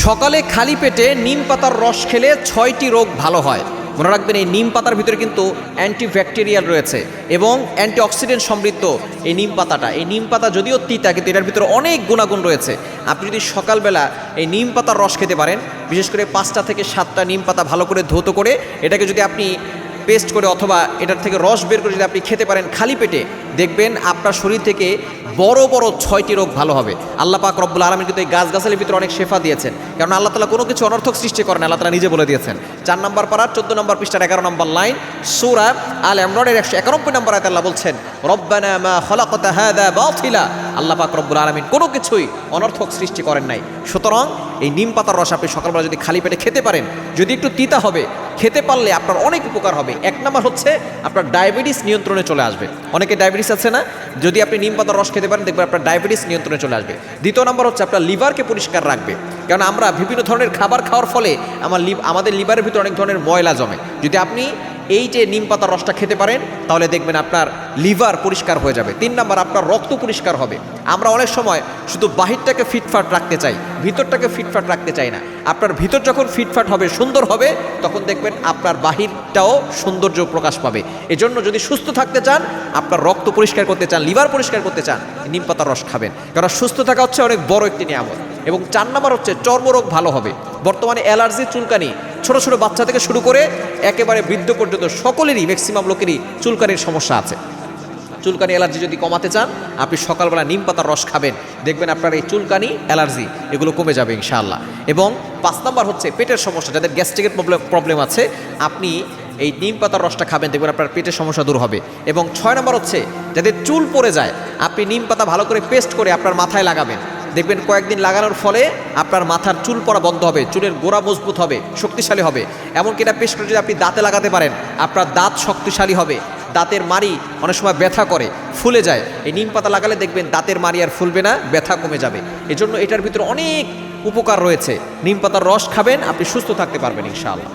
সকালে খালি পেটে নিম পাতার রস খেলে 6টি রোগ ভালো হয়। মনে রাখবেন, এই নিম পাতার ভিতরে কিন্তু অ্যান্টিব্যাকটেরিয়াল রয়েছে এবং অ্যান্টিঅক্সিডেন্ট সমৃদ্ধ এই নিম পাতাটা। এই নিম পাতা যদিও তিতা, কিন্তু এটার ভিতরে অনেক গুণাগুণ রয়েছে। আপনি যদি সকালবেলা এই নিম পাতার রস খেতে পারেন, বিশেষ করে 5টা থেকে 7টা নিম পাতা ভালো করে ধৌত করে এটাকে যদি আপনি পেস্ট করে অথবা এটার থেকে রস বের করে যদি আপনি খেতে পারেন খালি পেটে, দেখবেন আপনার শরীর থেকে বড় বড় 6টি রোগ ভালো হবে। আল্লাহ পাক রব্বুল আলামিন কিন্তু এই গাছগাছালির ভিতরে অনেক শেফা দিয়েছেন, কারণ আল্লাহ তাআলা কোনো কিছু অনর্থক সৃষ্টি করেন, আল্লাহ তাআলা নিজে বলে দিয়েছেন। 4 নম্বর পারার 14 নম্বর পৃষ্ঠার 11 নম্বর লাইন, সূরা আল ইমরানের 191 নম্বর আয়াতে আল্লাহ বলছেন, রব্বানা মা খালাকতা হাযা বাতিলা। আল্লাহ পাক রব্বুল আলামিন কোনো কিছুই অনর্থক সৃষ্টি করেন নাই। সুতরাং এই নিম পাতার রস আপনি সকালবেলা যদি খালি পেটে খেতে পারেন, যদি একটু তিতা হবে, খেতে পারলে আপনার অনেক উপকার হবে। 1 নম্বর হচ্ছে আপনার ডায়াবেটিস নিয়ন্ত্রণে চলে আসবে। অনেকে ডায়াবেটিস আছে না, যদি আপনি নিম পাতার রস খেতে পারেন দেখবেন আপনার ডায়াবেটিস নিয়ন্ত্রণে চলে আসবে। 2 নম্বর হচ্ছে আপনার লিভারকে পরিষ্কার রাখবে, কারণ আমরা বিভিন্ন ধরনের খাবার খাওয়ার ফলে আমাদের লিভারের ভিতরে অনেক ধরনের ময়লা জমে। যদি আপনি এই যে নিম পাতার রসটা খেতে পারেন তাহলে দেখবেন আপনার লিভার পরিষ্কার হয়ে যাবে। 3 নম্বর আপনার রক্ত পরিষ্কার হবে। আমরা অনেক সময় শুধু বাহিরটাকে ফিটফাট রাখতে চাই, ভিতরটাকে ফিটফাট রাখতে চাই না। আপনার ভিতর যখন ফিটফাট হবে, সুন্দর হবে, তখন দেখবেন আপনার বাহিরটাও সৌন্দর্য প্রকাশ পাবে। এজন্য যদি সুস্থ থাকতে চান, আপনার রক্ত পরিষ্কার করতে চান, লিভার পরিষ্কার করতে চান, নিম পাতার রস খাবেন, কারণ সুস্থ থাকা হচ্ছে অনেক বড় একটি নিয়ামত। এবং 4 নম্বর হচ্ছে চর্মরোগ ভালো হবে। বর্তমানে অ্যালার্জি, চুলকানি, ছোট ছোট বাচ্চা থেকে শুরু করে একেবারে বৃদ্ধ পর্যন্ত সকলেরই, ম্যাক্সিমাম লোকেরই চুলকানির সমস্যা আছে। চুলকানি, অ্যালার্জি যদি কমাতে চান, আপনি সকালবেলা নিম পাতার রস খাবেন, দেখবেন আপনার এই চুলকানি, অ্যালার্জি এগুলো কমে যাবে ইনশাআল্লাহ। এবং 5 নম্বর হচ্ছে পেটের সমস্যা, যাদের গ্যাস্ট্রিকের প্রবলেম আছে, আপনি এই নিম পাতার রসটা খাবেন, দেখবেন আপনার পেটের সমস্যা দূর হবে। এবং 6 নম্বর হচ্ছে যাদের চুল পড়ে যায়, আপনি নিম পাতা ভালো করে পেস্ট করে আপনার মাথায় লাগাবেন, দেখবেন কয়েকদিন লাগানোর ফলে আপনার মাথার চুল পড়া বন্ধ হবে, চুলের গোড়া মজবুত হবে, শক্তিশালী হবে। এমনকি এটা পেস্ট করে যদি আপনি দাঁতে লাগাতে পারেন, আপনার দাঁত শক্তিশালী হবে। দাঁতের মাড়ি অনেক সময় ব্যথা করে, ফুলে যায়, এই নিম পাতা লাগালে দেখবেন দাঁতের মাড়ি আর ফুলবে না, ব্যথা কমে যাবে। এজন্য এটার ভিতরে অনেক উপকার রয়েছে। নিম পাতার রস খাবেন, আপনি সুস্থ থাকতে পারবেন ইনশাআল্লাহ।